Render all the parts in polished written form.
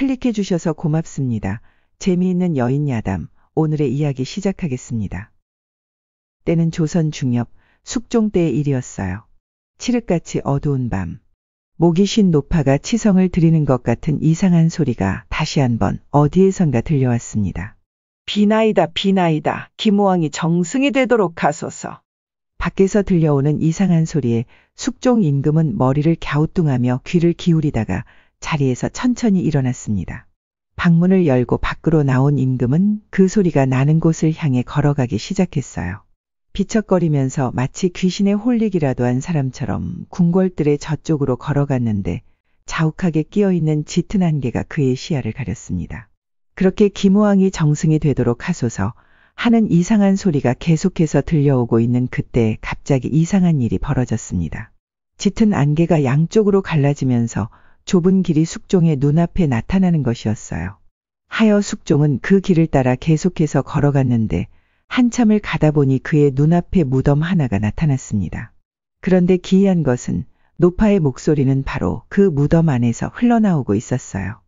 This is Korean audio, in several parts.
클릭해 주셔서 고맙습니다. 재미있는 여인 야담, 오늘의 이야기 시작하겠습니다. 때는 조선 중엽, 숙종 때의 일이었어요. 칠흑같이 어두운 밤. 목이 쉰 노파가 치성을 드리는 것 같은 이상한 소리가 다시 한번 어디에선가 들려왔습니다. 비나이다 비나이다 김호왕이 정승이 되도록 하소서. 밖에서 들려오는 이상한 소리에 숙종 임금은 머리를 갸우뚱하며 귀를 기울이다가 자리에서 천천히 일어났습니다. 방문을 열고 밖으로 나온 임금은 그 소리가 나는 곳을 향해 걸어가기 시작했어요. 비척거리면서 마치 귀신에 홀리기라도 한 사람처럼 궁궐들의 저쪽으로 걸어갔는데 자욱하게 끼어있는 짙은 안개가 그의 시야를 가렸습니다. 그렇게 김호왕이 정승이 되도록 하소서 하는 이상한 소리가 계속해서 들려오고 있는 그때 갑자기 이상한 일이 벌어졌습니다. 짙은 안개가 양쪽으로 갈라지면서 좁은 길이 숙종의 눈앞에 나타나는 것이었어요. 하여 숙종은 그 길을 따라 계속해서 걸어갔는데 한참을 가다 보니 그의 눈앞에 무덤 하나가 나타났습니다. 그런데 기이한 것은 노파의 목소리는 바로 그 무덤 안에서 흘러나오고 있었어요.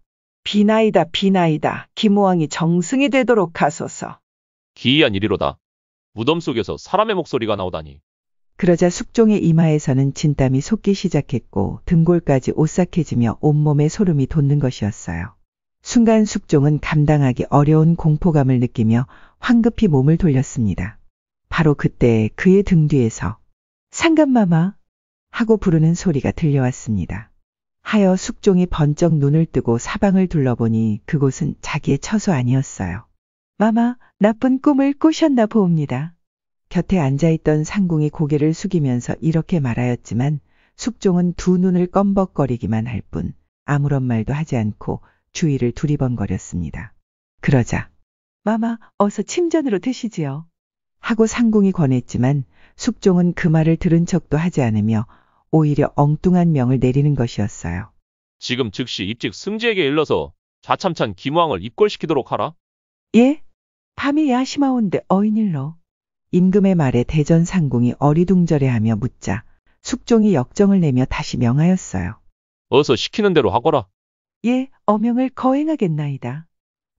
비나이다 비나이다 김호왕이 정승이 되도록 하소서. 기이한 일이로다. 무덤 속에서 사람의 목소리가 나오다니. 그러자 숙종의 이마에서는 진땀이 솟기 시작했고 등골까지 오싹해지며 온몸에 소름이 돋는 것이었어요. 순간 숙종은 감당하기 어려운 공포감을 느끼며 황급히 몸을 돌렸습니다. 바로 그때 그의 등 뒤에서 상감마마 하고 부르는 소리가 들려왔습니다. 하여 숙종이 번쩍 눈을 뜨고 사방을 둘러보니 그곳은 자기의 처소 아니었어요. 마마, 나쁜 꿈을 꾸셨나 보옵니다. 곁에 앉아있던 상궁이 고개를 숙이면서 이렇게 말하였지만 숙종은 두 눈을 껌벅거리기만 할 뿐 아무런 말도 하지 않고 주위를 두리번거렸습니다. 그러자 마마, 어서 침전으로 드시지요. 하고 상궁이 권했지만 숙종은 그 말을 들은 척도 하지 않으며 오히려 엉뚱한 명을 내리는 것이었어요. 지금 즉시 입직 승지에게 일러서 좌참찬 김호왕을 입궐시키도록 하라. 예? 밤이 야심하온데 어인일로. 임금의 말에 대전 상궁이 어리둥절해하며 묻자 숙종이 역정을 내며 다시 명하였어요. 어서 시키는 대로 하거라. 예, 어명을 거행하겠나이다.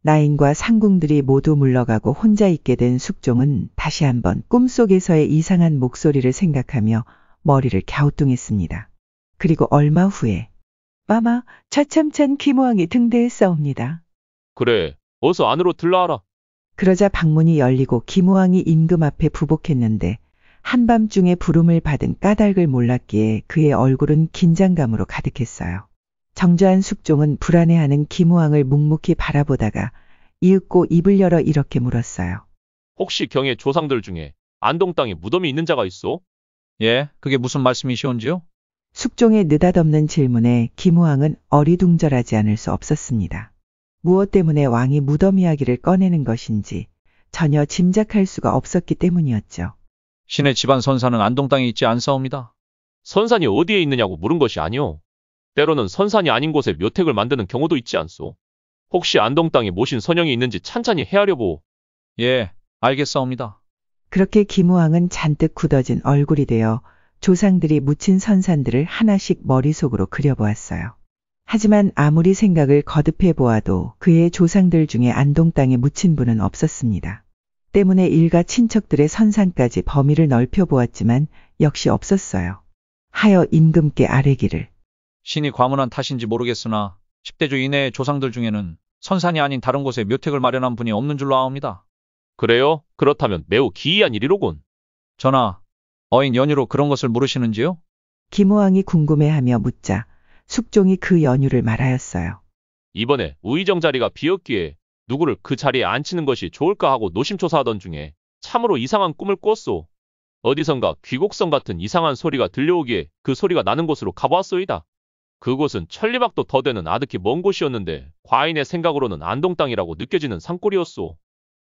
나인과 상궁들이 모두 물러가고 혼자 있게 된 숙종은 다시 한번 꿈속에서의 이상한 목소리를 생각하며 머리를 갸우뚱했습니다. 그리고 얼마 후에 마마, 좌참찬 김호왕이 등대했사옵니다. 그래, 어서 안으로 들라하라. 그러자 방문이 열리고 김호왕이 임금 앞에 부복했는데 한밤중에 부름을 받은 까닭을 몰랐기에 그의 얼굴은 긴장감으로 가득했어요. 정저한 숙종은 불안해하는 김호왕을 묵묵히 바라보다가 이윽고 입을 열어 이렇게 물었어요. 혹시 경의 조상들 중에 안동 땅에 무덤이 있는 자가 있소? 예, 그게 무슨 말씀이시온지요? 숙종의 느닷없는 질문에 김호왕은 어리둥절하지 않을 수 없었습니다. 무엇 때문에 왕이 무덤 이야기를 꺼내는 것인지 전혀 짐작할 수가 없었기 때문이었죠. 신의 집안 선사는 안동 땅에 있지 않사옵니다. 선산이 어디에 있느냐고 물은 것이 아니오. 때로는 선산이 아닌 곳에 묘택을 만드는 경우도 있지 않소. 혹시 안동 땅에 모신 선영이 있는지 찬찬히 헤아려 보오. 예, 알겠사옵니다. 그렇게 김호왕은 잔뜩 굳어진 얼굴이 되어 조상들이 묻힌 선산들을 하나씩 머릿속으로 그려보았어요. 하지만 아무리 생각을 거듭해 보아도 그의 조상들 중에 안동 땅에 묻힌 분은 없었습니다. 때문에 일가 친척들의 선산까지 범위를 넓혀 보았지만 역시 없었어요. 하여 임금께 아뢰기를 신이 과문한 탓인지 모르겠으나 10대주 이내의 조상들 중에는 선산이 아닌 다른 곳에 묘택을 마련한 분이 없는 줄로 아옵니다. 그래요? 그렇다면 매우 기이한 일이로군. 전하, 어인 연유로 그런 것을 물으시는지요? 김호왕이 궁금해하며 묻자 숙종이 그 연유를 말하였어요. 이번에 우의정 자리가 비었기에 누구를 그 자리에 앉히는 것이 좋을까 하고 노심초사하던 중에 참으로 이상한 꿈을 꿨소. 어디선가 귀곡성 같은 이상한 소리가 들려오기에 그 소리가 나는 곳으로 가보았소이다. 그곳은 천리밖도 더 되는 아득히 먼 곳이었는데 과인의 생각으로는 안동 땅이라고 느껴지는 산골이었소.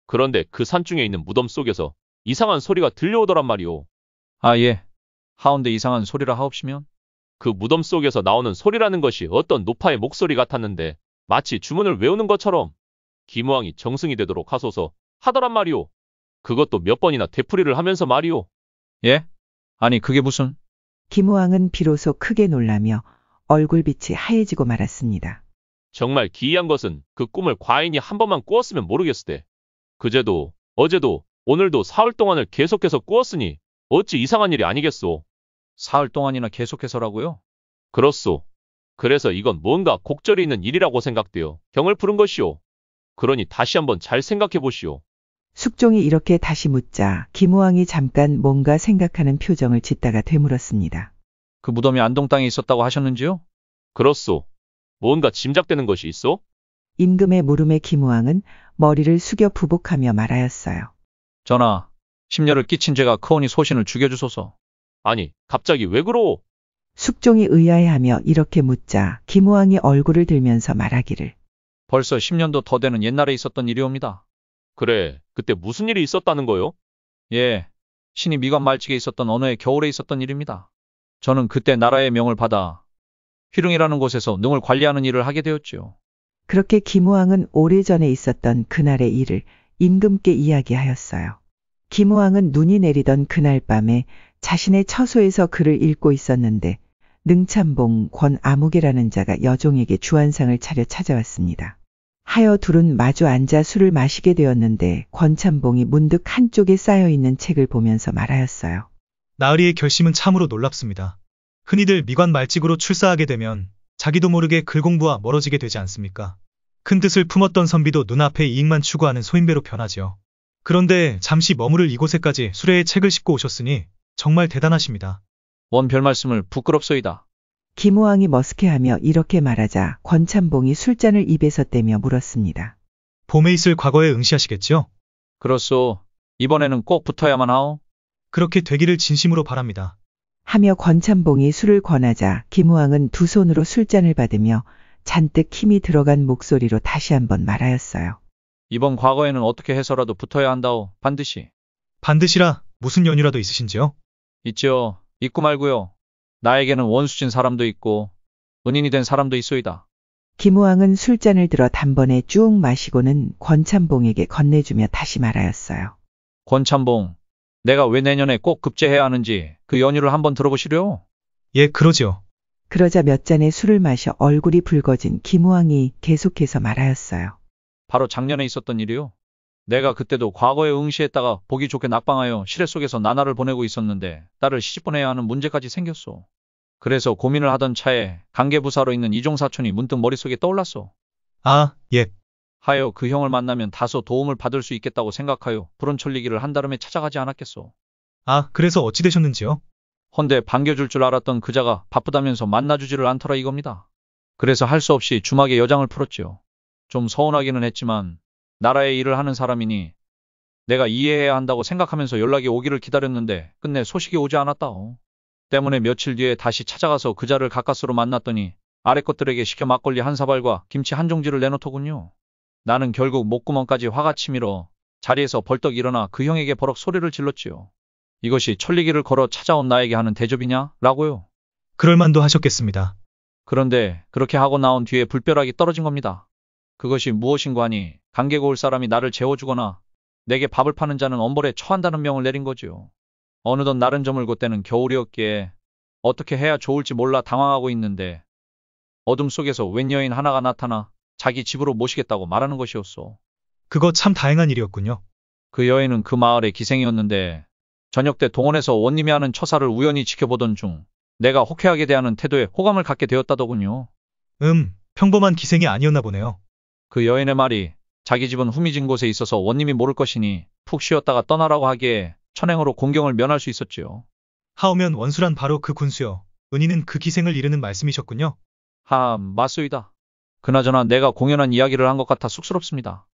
그런데 그 산중에 있는 무덤 속에서 이상한 소리가 들려오더란 말이오. 아, 예. 하운데 이상한 소리라 하옵시면? 그 무덤 속에서 나오는 소리라는 것이 어떤 노파의 목소리 같았는데 마치 주문을 외우는 것처럼 김호왕이 정승이 되도록 하소서 하더란 말이오. 그것도 몇 번이나 되풀이를 하면서 말이오. 예? 아니 그게 무슨? 김호왕은 비로소 크게 놀라며 얼굴빛이 하얘지고 말았습니다. 정말 기이한 것은 그 꿈을 과인이 한 번만 꾸었으면 모르겠으되 그제도 어제도 오늘도 사흘 동안을 계속해서 꾸었으니 어찌 이상한 일이 아니겠소. 사흘 동안이나 계속해서라고요? 그렇소. 그래서 이건 뭔가 곡절이 있는 일이라고 생각되어 경을 푸른 것이오. 그러니 다시 한번 잘 생각해 보시오. 숙종이 이렇게 다시 묻자 김우왕이 잠깐 뭔가 생각하는 표정을 짓다가 되물었습니다. 그 무덤이 안동 땅에 있었다고 하셨는지요? 그렇소. 뭔가 짐작되는 것이 있어? 임금의 물음에 김우왕은 머리를 숙여 부복하며 말하였어요. 전하, 심려를 끼친 죄가 크오니 소신을 죽여주소서. 아니, 갑자기 왜 그러오? 숙종이 의아해하며 이렇게 묻자 김우왕이 얼굴을 들면서 말하기를. 벌써 10년도 더 되는 옛날에 있었던 일이옵니다. 그래, 그때 무슨 일이 있었다는 거요? 예, 신이 미관 말직에 있었던 어느 해 겨울에 있었던 일입니다. 저는 그때 나라의 명을 받아 휘릉이라는 곳에서 능을 관리하는 일을 하게 되었지요. 그렇게 김우왕은 오래전에 있었던 그날의 일을 임금께 이야기하였어요. 김우왕은 눈이 내리던 그날 밤에 자신의 처소에서 글을 읽고 있었는데 능참봉 권아무개라는 자가 여종에게 주안상을 차려 찾아왔습니다. 하여 둘은 마주 앉아 술을 마시게 되었는데 권참봉이 문득 한쪽에 쌓여있는 책을 보면서 말하였어요. 나으리의 결심은 참으로 놀랍습니다. 흔히들 미관 말직으로 출사하게 되면 자기도 모르게 글 공부와 멀어지게 되지 않습니까? 큰 뜻을 품었던 선비도 눈앞의 이익만 추구하는 소인배로 변하지요. 그런데 잠시 머무를 이곳에까지 수레에 책을 싣고 오셨으니 정말 대단하십니다. 원 별말씀을 부끄럽소이다. 김우왕이 머쓱해하며 이렇게 말하자 권참봉이 술잔을 입에서 떼며 물었습니다. 봄에 있을 과거에 응시하시겠지요? 그렇소. 이번에는 꼭 붙어야만 하오. 그렇게 되기를 진심으로 바랍니다. 하며 권참봉이 술을 권하자 김우왕은 두 손으로 술잔을 받으며 잔뜩 힘이 들어간 목소리로 다시 한번 말하였어요. 이번 과거에는 어떻게 해서라도 붙어야 한다오. 반드시. 반드시라 무슨 연유라도 있으신지요? 있지요. 있고 말고요. 나에게는 원수진 사람도 있고 은인이 된 사람도 있소이다. 김우왕은 술잔을 들어 단번에 쭉 마시고는 권참봉에게 건네주며 다시 말하였어요. 권참봉, 내가 왜 내년에 꼭 급제해야 하는지 그 연유를 한번 들어보시려? 예, 그러지요. 그러자 몇 잔의 술을 마셔 얼굴이 붉어진 김우왕이 계속해서 말하였어요. 바로 작년에 있었던 일이요. 내가 그때도 과거에 응시했다가 보기 좋게 낙방하여 시래 속에서 나날을 보내고 있었는데 딸을 시집보내야 하는 문제까지 생겼소. 그래서 고민을 하던 차에 강계부사로 있는 이종사촌이 문득 머릿속에 떠올랐소. 아, 예. 하여 그 형을 만나면 다소 도움을 받을 수 있겠다고 생각하여 불원천리기를 한달음에 찾아가지 않았겠소. 아, 그래서 어찌 되셨는지요? 헌데 반겨줄 줄 알았던 그자가 바쁘다면서 만나주지를 않더라 이겁니다. 그래서 할 수 없이 주막에 여장을 풀었지요. 좀 서운하기는 했지만 나라의 일을 하는 사람이니 내가 이해해야 한다고 생각하면서 연락이 오기를 기다렸는데 끝내 소식이 오지 않았다오. 때문에 며칠 뒤에 다시 찾아가서 그자를 가까스로 만났더니 아래 것들에게 시켜 막걸리 한 사발과 김치 한 종지를 내놓더군요. 나는 결국 목구멍까지 화가 치밀어 자리에서 벌떡 일어나 그 형에게 버럭 소리를 질렀지요. 이것이 천리길을 걸어 찾아온 나에게 하는 대접이냐? 라고요. 그럴 만도 하셨겠습니다. 그런데 그렇게 하고 나온 뒤에 불벼락이 떨어진 겁니다. 그것이 무엇인가 하니 강계고 올 사람이 나를 재워주거나 내게 밥을 파는 자는 엄벌에 처한다는 명을 내린 거지요. 어느덧 날은 저물고 때는 겨울이었기에 어떻게 해야 좋을지 몰라 당황하고 있는데 어둠 속에서 웬 여인 하나가 나타나 자기 집으로 모시겠다고 말하는 것이었소. 그거 참 다행한 일이었군요. 그 여인은 그 마을의 기생이었는데 저녁 때 동원에서 원님이 하는 처사를 우연히 지켜보던 중 내가 호쾌하게 대하는 태도에 호감을 갖게 되었다더군요. 평범한 기생이 아니었나 보네요. 그 여인의 말이 자기 집은 후미진 곳에 있어서 원님이 모를 것이니 푹 쉬었다가 떠나라고 하기에 천행으로 공경을 면할 수 있었지요. 하오면 원수란 바로 그 군수요. 은희는 그 기생을 이르는 말씀이셨군요. 맞소이다. 그나저나 내가 공연한 이야기를 한 것 같아 쑥스럽습니다.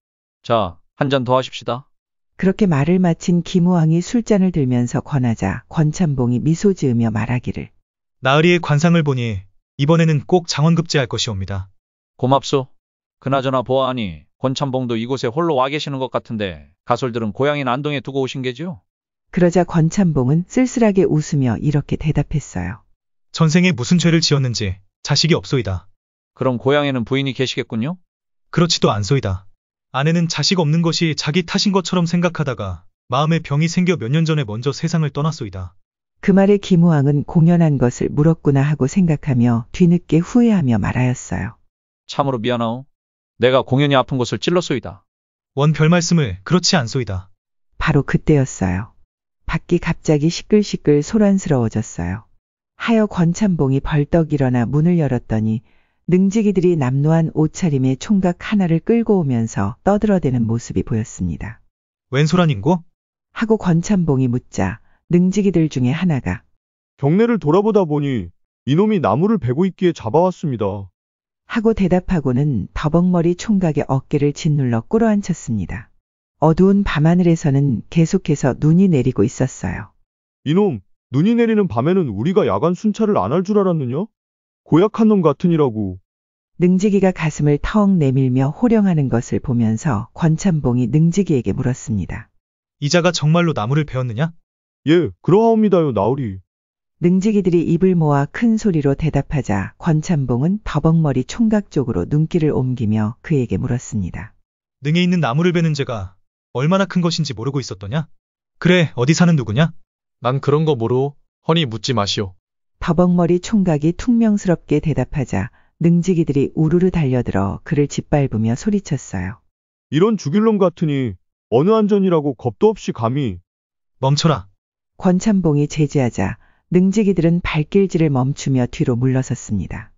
자, 한 잔 더 하십시다. 그렇게 말을 마친 김우왕이 술잔을 들면서 권하자 권참봉이 미소 지으며 말하기를. 나으리의 관상을 보니 이번에는 꼭 장원급제할 것이옵니다. 고맙소. 그나저나 보아하니 권참봉도 이곳에 홀로 와 계시는 것 같은데 가솔들은 고향인 안동에 두고 오신 게지요? 그러자 권참봉은 쓸쓸하게 웃으며 이렇게 대답했어요. 전생에 무슨 죄를 지었는지 자식이 없소이다. 그럼 고향에는 부인이 계시겠군요? 그렇지도 않소이다. 아내는 자식 없는 것이 자기 탓인 것처럼 생각하다가 마음에 병이 생겨 몇 년 전에 먼저 세상을 떠났소이다. 그 말에 김우왕은 공연한 것을 물었구나 하고 생각하며 뒤늦게 후회하며 말하였어요. 참으로 미안하오. 내가 공연히 아픈 곳을 찔렀소이다. 원 별 말씀을 그렇지 않소이다. 바로 그때였어요. 밖이 갑자기 시끌시끌 소란스러워졌어요. 하여 권참봉이 벌떡 일어나 문을 열었더니 능지기들이 남노한 옷차림에 총각 하나를 끌고 오면서 떠들어대는 모습이 보였습니다. 웬 소란인고? 하고 권참봉이 묻자 능지기들 중에 하나가 경내를 돌아보다 보니 이놈이 나무를 베고 있기에 잡아왔습니다. 하고 대답하고는 더벅머리 총각의 어깨를 짓눌러 꿇어앉혔습니다. 어두운 밤하늘에서는 계속해서 눈이 내리고 있었어요. 이놈, 눈이 내리는 밤에는 우리가 야간 순찰을 안 할 줄 알았느냐? 고약한 놈 같으니라고. 능지기가 가슴을 턱 내밀며 호령하는 것을 보면서 권참봉이 능지기에게 물었습니다. 이자가 정말로 나무를 베었느냐? 예, 그러하옵니다요, 나으리. 능지기들이 입을 모아 큰 소리로 대답하자 권참봉은 더벅머리 총각 쪽으로 눈길을 옮기며 그에게 물었습니다. 능에 있는 나무를 베는 죄가 얼마나 큰 것인지 모르고 있었더냐? 그래, 어디 사는 누구냐? 난 그런 거 모르오. 허니 묻지 마시오. 더벅머리 총각이 퉁명스럽게 대답하자 능지기들이 우르르 달려들어 그를 짓밟으며 소리쳤어요. 이런 죽일 놈 같으니 어느 안전이라고 겁도 없이 감히. 멈춰라. 권참봉이 제지하자 능지기들은 발길질을 멈추며 뒤로 물러섰습니다.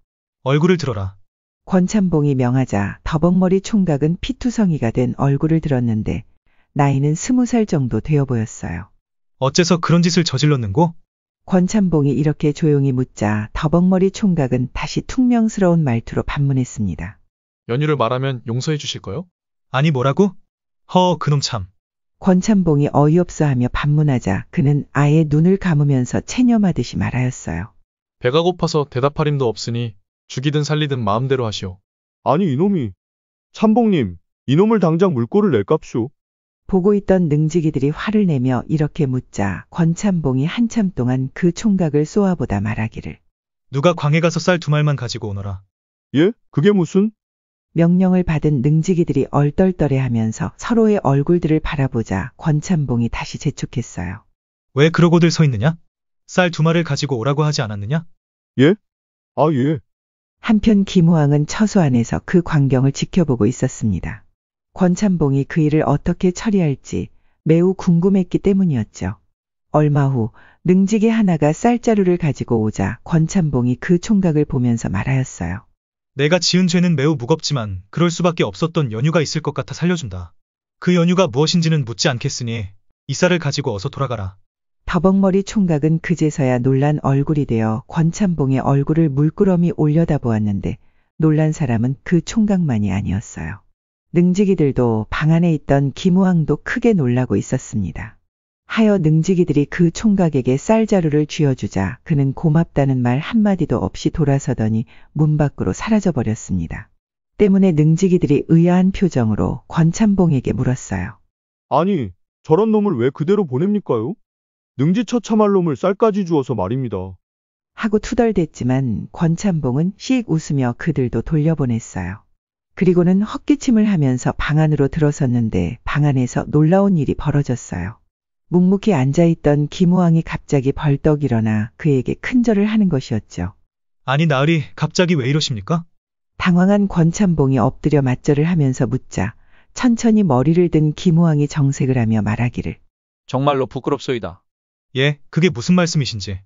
얼굴을 들어라. 권참봉이 명하자 더벅머리 총각은 피투성이가 된 얼굴을 들었는데 나이는 20살 정도 되어 보였어요. 어째서 그런 짓을 저질렀는고? 권참봉이 이렇게 조용히 묻자 더벅머리 총각은 다시 퉁명스러운 말투로 반문했습니다. 연유를 말하면 용서해 주실 거요? 아니 뭐라고? 그놈 참. 권참봉이 어이없어하며 반문하자 그는 아예 눈을 감으면서 체념하듯이 말하였어요. 배가 고파서 대답할 힘도 없으니 죽이든 살리든 마음대로 하시오. 아니 이놈이. 참봉님, 이놈을 당장 물꼬를 낼깝쇼. 보고 있던 능지기들이 화를 내며 이렇게 묻자 권참봉이 한참 동안 그 총각을 쏘아보다 말하기를. 누가 광에 가서 쌀 2말만 가지고 오너라. 예? 그게 무슨? 명령을 받은 능지기들이 얼떨떨해하면서 서로의 얼굴들을 바라보자 권참봉이 다시 재촉했어요. 왜 그러고들 서 있느냐? 쌀 2말을 가지고 오라고 하지 않았느냐? 예? 아 예. 한편 김호왕은 처소 안에서 그 광경을 지켜보고 있었습니다. 권참봉이 그 일을 어떻게 처리할지 매우 궁금했기 때문이었죠. 얼마 후 능지기 하나가 쌀자루를 가지고 오자 권참봉이 그 총각을 보면서 말하였어요. 내가 지은 죄는 매우 무겁지만 그럴 수밖에 없었던 연유가 있을 것 같아 살려준다. 그 연유가 무엇인지는 묻지 않겠으니 이 쌀을 가지고 어서 돌아가라. 더벅머리 총각은 그제서야 놀란 얼굴이 되어 권참봉의 얼굴을 물끄러미 올려다보았는데 놀란 사람은 그 총각만이 아니었어요. 능지기들도 방 안에 있던 김우왕도 크게 놀라고 있었습니다. 하여 능지기들이 그 총각에게 쌀자루를 쥐어주자 그는 고맙다는 말 한마디도 없이 돌아서더니 문 밖으로 사라져버렸습니다. 때문에 능지기들이 의아한 표정으로 권참봉에게 물었어요. 아니, 저런 놈을 왜 그대로 보냅니까요? 능지처참할 놈을 쌀까지 주어서 말입니다. 하고 투덜댔지만 권참봉은 씩 웃으며 그들도 돌려보냈어요. 그리고는 헛기침을 하면서 방 안으로 들어섰는데 방 안에서 놀라운 일이 벌어졌어요. 묵묵히 앉아있던 김우왕이 갑자기 벌떡 일어나 그에게 큰절을 하는 것이었죠. 아니 나으리 갑자기 왜 이러십니까? 당황한 권참봉이 엎드려 맞절을 하면서 묻자 천천히 머리를 든 김우왕이 정색을 하며 말하기를. 정말로 부끄럽소이다. 예, 그게 무슨 말씀이신지.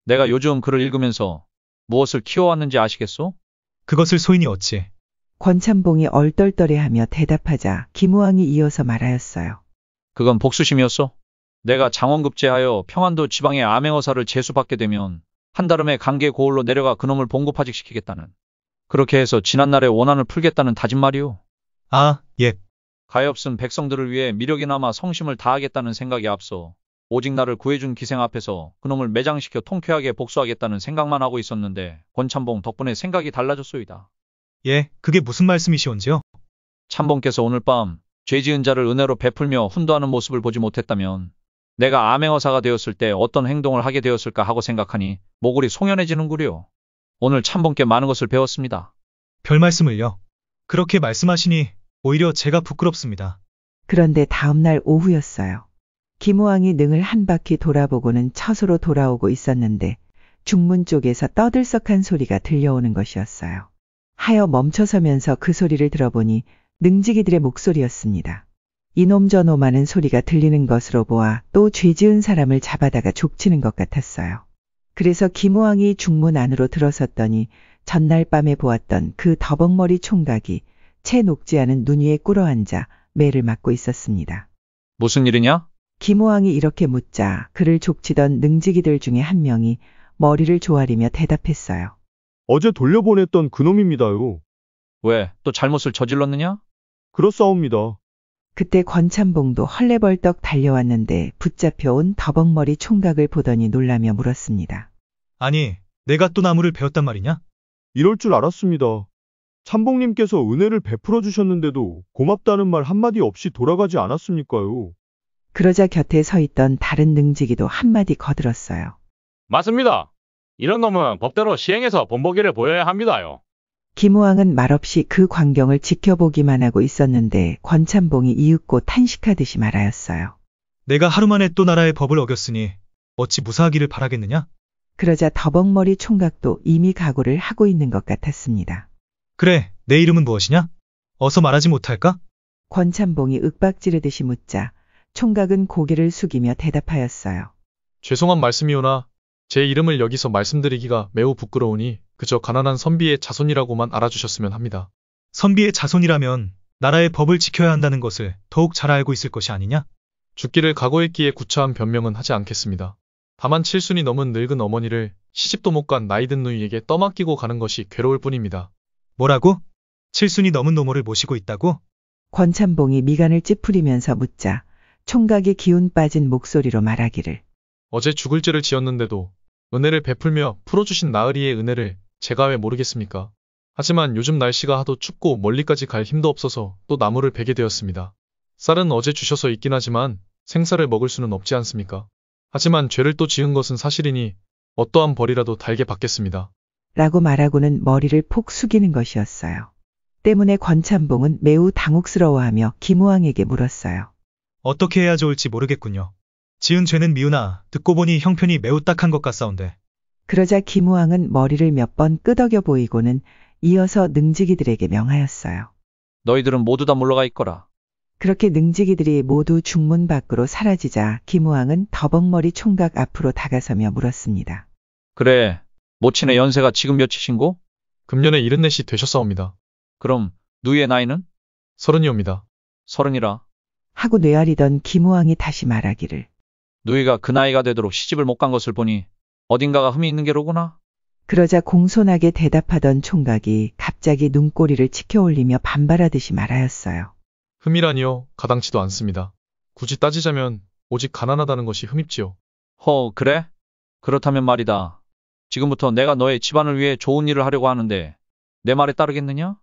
내가 요즘 글을 읽으면서 무엇을 키워왔는지 아시겠소? 그것을 소인이 어찌. 권참봉이 얼떨떨해하며 대답하자 김우왕이 이어서 말하였어요. 그건 복수심이었소. 내가 장원급제하여 평안도 지방의 암행어사를 제수받게 되면 한달음에 강계 고을로 내려가 그놈을 봉고파직시키겠다는. 그렇게 해서 지난날의 원한을 풀겠다는 다짐 말이오. 아, 예. 가엾은 백성들을 위해 미력이나마 성심을 다하겠다는 생각이 앞서 오직 나를 구해준 기생 앞에서 그놈을 매장시켜 통쾌하게 복수하겠다는 생각만 하고 있었는데 권참봉 덕분에 생각이 달라졌소이다. 예, 그게 무슨 말씀이시온지요? 참봉께서 오늘 밤 죄지은 자를 은혜로 베풀며 훈도하는 모습을 보지 못했다면 내가 암행어사가 되었을 때 어떤 행동을 하게 되었을까 하고 생각하니 모골이 송연해지는구려. 오늘 참봉께 많은 것을 배웠습니다. 별 말씀을요. 그렇게 말씀하시니 오히려 제가 부끄럽습니다. 그런데 다음날 오후였어요. 김우왕이 능을 한 바퀴 돌아보고는 처소로 돌아오고 있었는데 중문 쪽에서 떠들썩한 소리가 들려오는 것이었어요. 하여 멈춰서면서 그 소리를 들어보니 능지기들의 목소리였습니다. 이놈 저놈 하는 소리가 들리는 것으로 보아 또 죄 지은 사람을 잡아다가 족치는 것 같았어요. 그래서 김호왕이 중문 안으로 들어섰더니 전날 밤에 보았던 그 더벅머리 총각이 채 녹지 않은 눈 위에 꿇어앉아 매를 맞고 있었습니다. 무슨 일이냐? 김호왕이 이렇게 묻자 그를 족치던 능지기들 중에 한 명이 머리를 조아리며 대답했어요. 어제 돌려보냈던 그놈입니다요. 왜, 또 잘못을 저질렀느냐? 그렇사옵니다. 그때 권참봉도 헐레벌떡 달려왔는데 붙잡혀온 더벅머리 총각을 보더니 놀라며 물었습니다. 아니, 내가 또 나무를 베었단 말이냐? 이럴 줄 알았습니다. 참봉님께서 은혜를 베풀어 주셨는데도 고맙다는 말 한마디 없이 돌아가지 않았습니까요? 그러자 곁에 서 있던 다른 능지기도 한마디 거들었어요. 맞습니다. 이런 놈은 법대로 시행해서 본보기를 보여야 합니다요. 김호왕은 말없이 그 광경을 지켜보기만 하고 있었는데 권참봉이 이윽고 탄식하듯이 말하였어요. 내가 하루 만에 또 나라의 법을 어겼으니 어찌 무사하기를 바라겠느냐? 그러자 더벅머리 총각도 이미 각오를 하고 있는 것 같았습니다. 그래, 내 이름은 무엇이냐? 어서 말하지 못할까? 권참봉이 윽박지르듯이 묻자 총각은 고개를 숙이며 대답하였어요. 죄송한 말씀이오나 제 이름을 여기서 말씀드리기가 매우 부끄러우니 그저 가난한 선비의 자손이라고만 알아주셨으면 합니다. 선비의 자손이라면 나라의 법을 지켜야 한다는 것을 더욱 잘 알고 있을 것이 아니냐? 죽기를 각오했기에 구차한 변명은 하지 않겠습니다. 다만 칠순이 넘은 늙은 어머니를 시집도 못 간 나이든 누이에게 떠맡기고 가는 것이 괴로울 뿐입니다. 뭐라고? 칠순이 넘은 노모를 모시고 있다고? 권참봉이 미간을 찌푸리면서 묻자 총각이 기운 빠진 목소리로 말하기를. 어제 죽을 죄를 지었는데도 은혜를 베풀며 풀어주신 나으리의 은혜를 제가 왜 모르겠습니까? 하지만 요즘 날씨가 하도 춥고 멀리까지 갈 힘도 없어서 또 나무를 베게 되었습니다. 쌀은 어제 주셔서 있긴 하지만 생쌀을 먹을 수는 없지 않습니까? 하지만 죄를 또 지은 것은 사실이니 어떠한 벌이라도 달게 받겠습니다. 라고 말하고는 머리를 폭 숙이는 것이었어요. 때문에 권참봉은 매우 당혹스러워하며 김호왕에게 물었어요. 어떻게 해야 좋을지 모르겠군요. 지은 죄는 미우나 듣고 보니 형편이 매우 딱한 것 같사온데. 그러자 김호왕은 머리를 몇 번 끄덕여 보이고는 이어서 능지기들에게 명하였어요. 너희들은 모두 다 물러가 있거라. 그렇게 능지기들이 모두 중문 밖으로 사라지자 김호왕은 더벅머리 총각 앞으로 다가서며 물었습니다. 그래, 모친의 연세가 지금 몇이신고? 금년에 74이 되셨사옵니다. 그럼 누이의 나이는? 30이옵니다. 30이라. 하고 뇌아리던 김호왕이 다시 말하기를. 누이가 그 나이가 되도록 시집을 못 간 것을 보니 어딘가가 흠이 있는 게로구나. 그러자 공손하게 대답하던 총각이 갑자기 눈꼬리를 치켜올리며 반발하듯이 말하였어요. 흠이라니요, 가당치도 않습니다. 굳이 따지자면 오직 가난하다는 것이 흠입지요. 그래? 그렇다면 말이다. 지금부터 내가 너의 집안을 위해 좋은 일을 하려고 하는데 내 말에 따르겠느냐?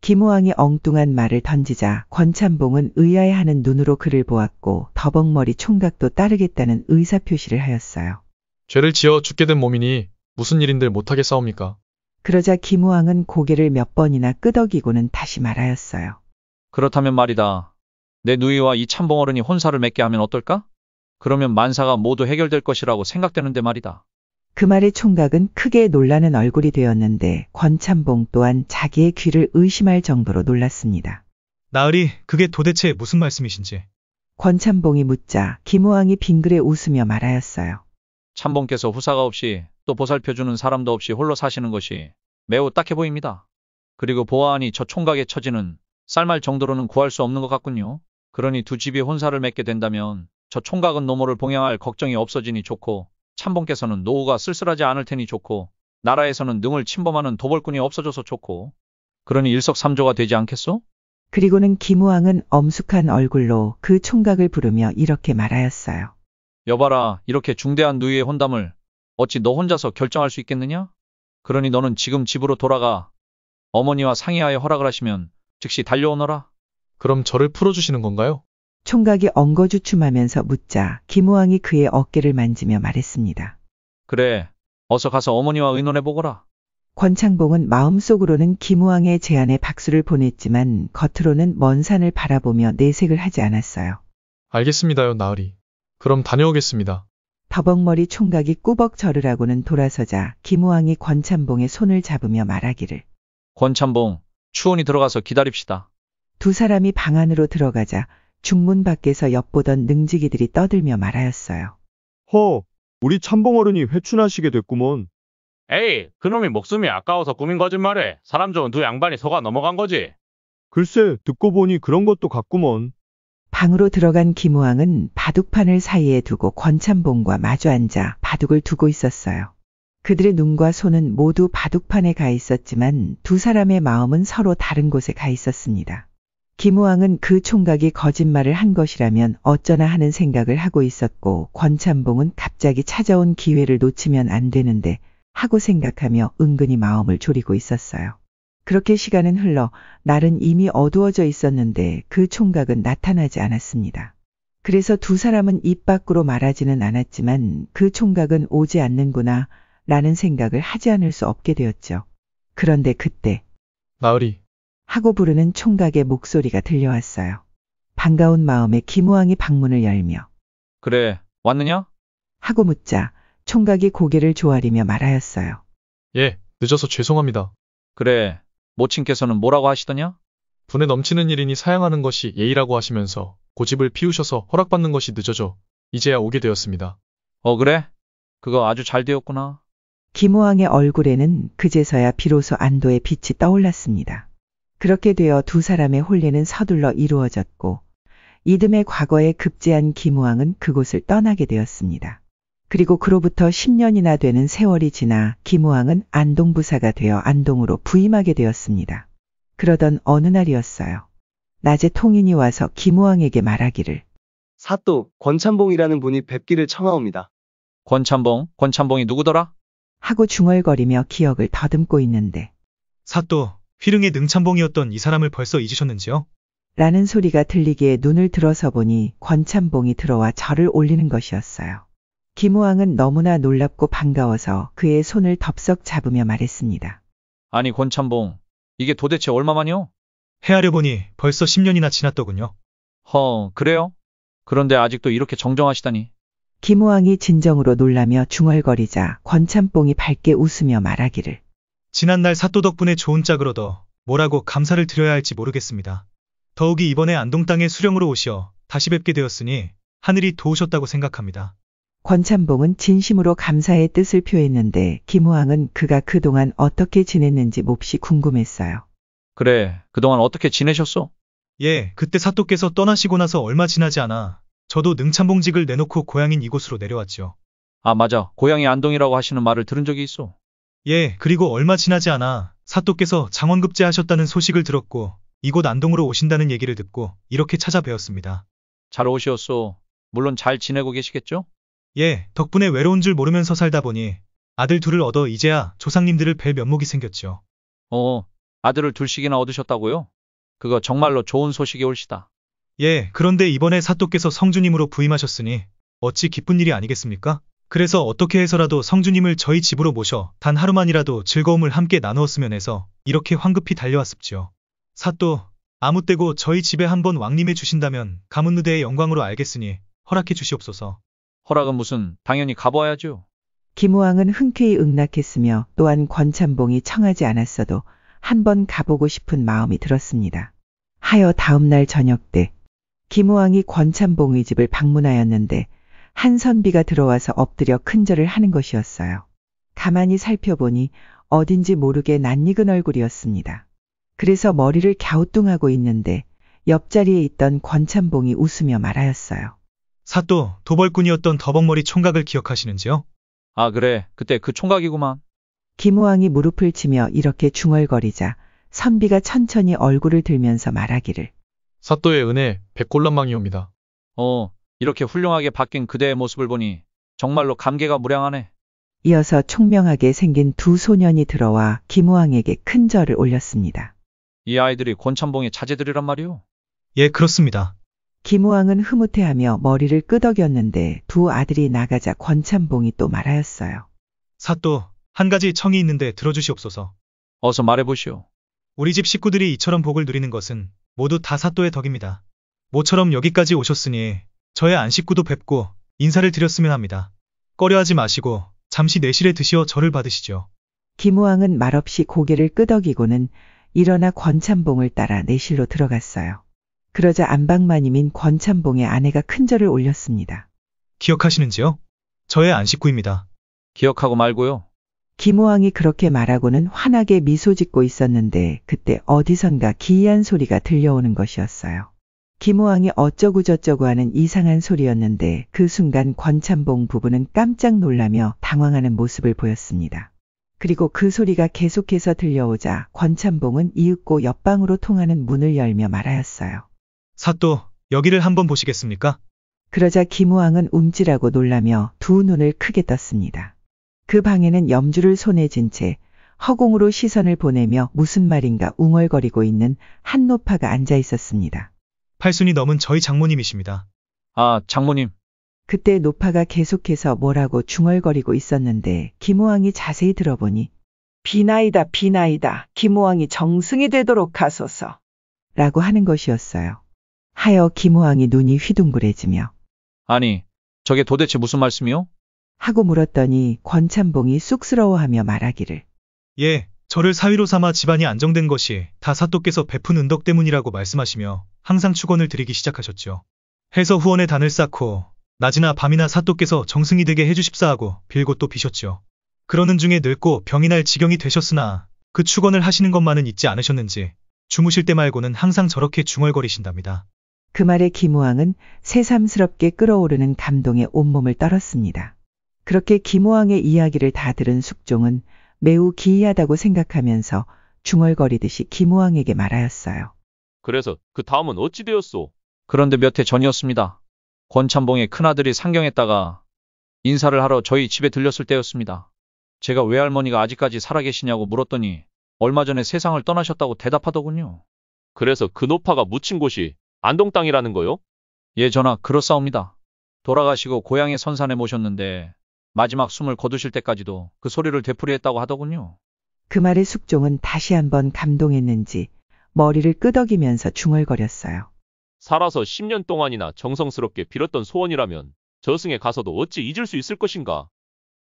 김호왕이 엉뚱한 말을 던지자 권참봉은 의아해하는 눈으로 그를 보았고 더벅머리 총각도 따르겠다는 의사표시를 하였어요. 죄를 지어 죽게 된 몸이니 무슨 일인들 못하겠사옵니까? 그러자 김호왕은 고개를 몇 번이나 끄덕이고는 다시 말하였어요. 그렇다면 말이다. 내 누이와 이 참봉어른이 혼사를 맺게 하면 어떨까? 그러면 만사가 모두 해결될 것이라고 생각되는데 말이다. 그 말에 총각은 크게 놀라는 얼굴이 되었는데 권참봉 또한 자기의 귀를 의심할 정도로 놀랐습니다. 나으리, 그게 도대체 무슨 말씀이신지. 권참봉이 묻자 김호왕이 빙그레 웃으며 말하였어요. 참봉께서 후사가 없이 또 보살펴주는 사람도 없이 홀로 사시는 것이 매우 딱해 보입니다. 그리고 보아하니 저 총각의 처지는 쌀말 정도로는 구할 수 없는 것 같군요. 그러니 두 집이 혼사를 맺게 된다면 저 총각은 노모를 봉양할 걱정이 없어지니 좋고 참봉께서는 노후가 쓸쓸하지 않을 테니 좋고 나라에서는 능을 침범하는 도벌꾼이 없어져서 좋고 그러니 일석삼조가 되지 않겠소? 그리고는 김호왕은 엄숙한 얼굴로 그 총각을 부르며 이렇게 말하였어요. 여봐라, 이렇게 중대한 누이의 혼담을 어찌 너 혼자서 결정할 수 있겠느냐? 그러니 너는 지금 집으로 돌아가 어머니와 상의하여 허락을 하시면 즉시 달려오너라. 그럼 저를 풀어주시는 건가요? 총각이 엉거주춤하면서 묻자 김호왕이 그의 어깨를 만지며 말했습니다. 그래, 어서 가서 어머니와 의논해보거라. 권창봉은 마음속으로는 김호왕의 제안에 박수를 보냈지만 겉으로는 먼 산을 바라보며 내색을 하지 않았어요. 알겠습니다요, 나으리. 그럼 다녀오겠습니다. 더벅머리 총각이 꾸벅 절을 하고는 돌아서자 김호왕이 권참봉의 손을 잡으며 말하기를. 권참봉, 추운이 들어가서 기다립시다. 두 사람이 방 안으로 들어가자 중문 밖에서 엿보던 능지기들이 떠들며 말하였어요. 허, 우리 참봉어른이 회춘하시게 됐구먼. 에이, 그놈이 목숨이 아까워서 꾸민 거짓말에 사람 좋은 두 양반이 속아 넘어간 거지. 글쎄, 듣고 보니 그런 것도 같구먼. 방으로 들어간 김우왕은 바둑판을 사이에 두고 권참봉과 마주 앉아 바둑을 두고 있었어요. 그들의 눈과 손은 모두 바둑판에 가 있었지만 두 사람의 마음은 서로 다른 곳에 가 있었습니다. 김우왕은 그 총각이 거짓말을 한 것이라면 어쩌나 하는 생각을 하고 있었고, 권참봉은 갑자기 찾아온 기회를 놓치면 안 되는데 하고 생각하며 은근히 마음을 졸이고 있었어요. 그렇게 시간은 흘러 날은 이미 어두워져 있었는데 그 총각은 나타나지 않았습니다. 그래서 두 사람은 입 밖으로 말하지는 않았지만 그 총각은 오지 않는구나 라는 생각을 하지 않을 수 없게 되었죠. 그런데 그때 나으리, 하고 부르는 총각의 목소리가 들려왔어요. 반가운 마음에 김우왕이 방문을 열며 그래, 왔느냐? 하고 묻자 총각이 고개를 조아리며 말하였어요. 예, 늦어서 죄송합니다. 그래, 모친께서는 뭐라고 하시더냐? 분에 넘치는 일이니 사양하는 것이 예의라고 하시면서 고집을 피우셔서 허락받는 것이 늦어져 이제야 오게 되었습니다. 그래? 그거 아주 잘 되었구나. 김우왕의 얼굴에는 그제서야 비로소 안도의 빛이 떠올랐습니다. 그렇게 되어 두 사람의 혼례는 서둘러 이루어졌고 이듬해 과거에 급제한 김우왕은 그곳을 떠나게 되었습니다. 그리고 그로부터 10년이나 되는 세월이 지나 김우왕은 안동부사가 되어 안동으로 부임하게 되었습니다. 그러던 어느 날이었어요. 낮에 통인이 와서 김우왕에게 말하기를 사또 권참봉이라는 분이 뵙기를 청하옵니다. 권참봉이 누구더라? 하고 중얼거리며 기억을 더듬고 있는데 사또, 휘릉의 능참봉이었던 이 사람을 벌써 잊으셨는지요? 라는 소리가 들리기에 눈을 들어서 보니 권참봉이 들어와 절을 올리는 것이었어요. 김우왕은 너무나 놀랍고 반가워서 그의 손을 덥석 잡으며 말했습니다. 아니 권참봉, 이게 도대체 얼마만이요? 헤아려 보니 벌써 10년이나 지났더군요. 그래요? 그런데 아직도 이렇게 정정하시다니. 김우왕이 진정으로 놀라며 중얼거리자 권참봉이 밝게 웃으며 말하기를 지난날 사또 덕분에 좋은 짝을 얻어 뭐라고 감사를 드려야 할지 모르겠습니다. 더욱이 이번에 안동 땅에 수령으로 오시어 다시 뵙게 되었으니 하늘이 도우셨다고 생각합니다. 권참봉은 진심으로 감사의 뜻을 표했는데 김우왕은 그가 그동안 어떻게 지냈는지 몹시 궁금했어요. 그래, 그동안 어떻게 지내셨어? 예, 그때 사또께서 떠나시고 나서 얼마 지나지 않아 저도 능참봉직을 내놓고 고향인 이곳으로 내려왔죠. 아 맞아, 고향이 안동이라고 하시는 말을 들은 적이 있어. 예, 그리고 얼마 지나지 않아 사또께서 장원급제 하셨다는 소식을 들었고 이곳 안동으로 오신다는 얘기를 듣고 이렇게 찾아뵈었습니다. 잘 오시었소. 물론 잘 지내고 계시겠죠? 예, 덕분에 외로운 줄 모르면서 살다 보니 아들 둘을 얻어 이제야 조상님들을 뵐 면목이 생겼죠. 아들을 둘씩이나 얻으셨다고요? 그거 정말로 좋은 소식이 올시다. 예, 그런데 이번에 사또께서 성주님으로 부임하셨으니 어찌 기쁜 일이 아니겠습니까? 그래서 어떻게 해서라도 성주님을 저희 집으로 모셔 단 하루만이라도 즐거움을 함께 나누었으면 해서 이렇게 황급히 달려왔습지요. 사또, 아무 때고 저희 집에 한번 왕림해 주신다면 가문누대의 영광으로 알겠으니 허락해 주시옵소서. 허락은 무슨, 당연히 가보아야죠. 김우왕은 흔쾌히 응낙했으며 또한 권참봉이 청하지 않았어도 한번 가보고 싶은 마음이 들었습니다. 하여 다음날 저녁 때 김우왕이 권참봉의 집을 방문하였는데 한 선비가 들어와서 엎드려 큰절을 하는 것이었어요. 가만히 살펴보니 어딘지 모르게 낯익은 얼굴이었습니다. 그래서 머리를 갸우뚱하고 있는데 옆자리에 있던 권참봉이 웃으며 말하였어요. 사또, 도벌꾼이었던 더벅머리 총각을 기억하시는지요? 아 그래, 그때 그 총각이구만. 김우왕이 무릎을 치며 이렇게 중얼거리자 선비가 천천히 얼굴을 들면서 말하기를 사또의 은혜 백골란망이옵니다. 이렇게 훌륭하게 바뀐 그대의 모습을 보니 정말로 감개가 무량하네. 이어서 총명하게 생긴 두 소년이 들어와 김우왕에게 큰 절을 올렸습니다. 이 아이들이 권참봉의 자제들이란 말이오? 예, 그렇습니다. 김우왕은 흐뭇해하며 머리를 끄덕였는데 두 아들이 나가자 권참봉이 또 말하였어요. 사또, 한 가지 청이 있는데 들어주시옵소서. 어서 말해보시오. 우리 집 식구들이 이처럼 복을 누리는 것은 모두 다 사또의 덕입니다. 모처럼 여기까지 오셨으니 저의 안식구도 뵙고 인사를 드렸으면 합니다. 꺼려하지 마시고 잠시 내실에 드시어 절을 받으시죠. 김우왕은 말없이 고개를 끄덕이고는 일어나 권찬봉을 따라 내실로 들어갔어요. 그러자 안방마님인 권찬봉의 아내가 큰절을 올렸습니다. 기억하시는지요? 저의 안식구입니다. 기억하고 말고요. 김우왕이 그렇게 말하고는 환하게 미소 짓고 있었는데 그때 어디선가 기이한 소리가 들려오는 것이었어요. 김우왕이 어쩌구저쩌구 하는 이상한 소리였는데 그 순간 권찬봉 부부는 깜짝 놀라며 당황하는 모습을 보였습니다. 그리고 그 소리가 계속해서 들려오자 권찬봉은 이윽고 옆방으로 통하는 문을 열며 말하였어요. 사또, 여기를 한번 보시겠습니까? 그러자 김우왕은 움찔하고 놀라며 두 눈을 크게 떴습니다. 그 방에는 염주를 손에 쥔 채 허공으로 시선을 보내며 무슨 말인가 웅얼거리고 있는 한 노파가 앉아 있었습니다. 8순이 넘은 저희 장모님이십니다. 아, 장모님. 그때 노파가 계속해서 뭐라고 중얼거리고 있었는데 김우왕이 자세히 들어보니 비나이다 비나이다 김우왕이 정승이 되도록 하소서. 라고 하는 것이었어요. 하여 김우왕이 눈이 휘둥그레지며 아니, 저게 도대체 무슨 말씀이요? 하고 물었더니 권찬봉이 쑥스러워하며 말하기를 예, 저를 사위로 삼아 집안이 안정된 것이 다 사또께서 베푼 은덕 때문이라고 말씀하시며 항상 축원을 드리기 시작하셨죠. 해서 후원의 단을 쌓고 낮이나 밤이나 사또께서 정승이 되게 해주십사 하고 빌고 또 비셨죠. 그러는 중에 늙고 병이 날 지경이 되셨으나 그 축원을 하시는 것만은 잊지 않으셨는지 주무실 때 말고는 항상 저렇게 중얼거리신답니다. 그 말에 김우왕은 새삼스럽게 끓어오르는 감동에 온몸을 떨었습니다. 그렇게 김우왕의 이야기를 다 들은 숙종은 매우 기이하다고 생각하면서 중얼거리듯이 김우왕에게 말하였어요. 그래서 그 다음은 어찌 되었소? 그런데 몇 해 전이었습니다. 권찬봉의 큰아들이 상경했다가 인사를 하러 저희 집에 들렸을 때였습니다. 제가 외할머니가 아직까지 살아계시냐고 물었더니 얼마 전에 세상을 떠나셨다고 대답하더군요. 그래서 그 노파가 묻힌 곳이 안동 땅이라는 거요? 예, 전하, 그렇사옵니다. 돌아가시고 고향의 선산에 모셨는데 마지막 숨을 거두실 때까지도 그 소리를 되풀이했다고 하더군요. 그 말에 숙종은 다시 한번 감동했는지 머리를 끄덕이면서 중얼거렸어요. 살아서 10년 동안이나 정성스럽게 빌었던 소원이라면 저승에 가서도 어찌 잊을 수 있을 것인가?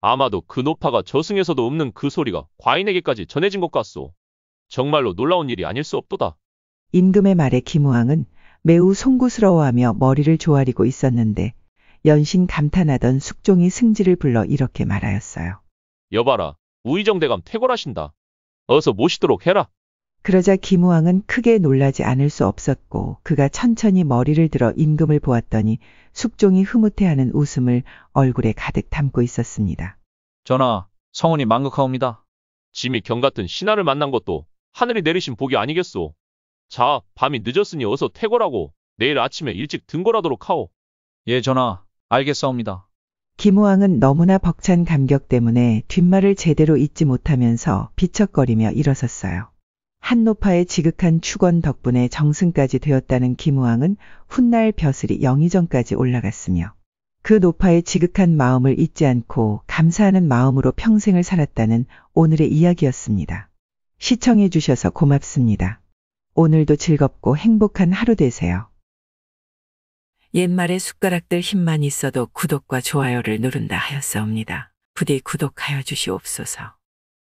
아마도 그 노파가 저승에서도 없는 그 소리가 과인에게까지 전해진 것 같소. 정말로 놀라운 일이 아닐 수 없도다. 임금의 말에 김우왕은 매우 송구스러워하며 머리를 조아리고 있었는데 연신 감탄하던 숙종이 승지를 불러 이렇게 말하였어요. 여봐라, 우의정대감 퇴골하신다. 어서 모시도록 해라. 그러자 김우왕은 크게 놀라지 않을 수 없었고 그가 천천히 머리를 들어 임금을 보았더니 숙종이 흐뭇해하는 웃음을 얼굴에 가득 담고 있었습니다. 전하, 성운이 만극하옵니다. 짐이 경같은 신하를 만난 것도 하늘이 내리신 복이 아니겠소. 자, 밤이 늦었으니 어서 퇴골하고 내일 아침에 일찍 등궐하도록 하오. 예, 전하, 알겠사옵니다. 김우왕은 너무나 벅찬 감격 때문에 뒷말을 제대로 잇지 못하면서 비척거리며 일어섰어요. 한노파의 지극한 축원 덕분에 정승까지 되었다는 김우왕은 훗날 벼슬이 영의정까지 올라갔으며 그 노파의 지극한 마음을 잊지 않고 감사하는 마음으로 평생을 살았다는 오늘의 이야기였습니다. 시청해 주셔서 고맙습니다. 오늘도 즐겁고 행복한 하루 되세요. 옛말에 숟가락들 힘만 있어도 구독과 좋아요를 누른다 하였사옵니다. 부디 구독하여 주시옵소서.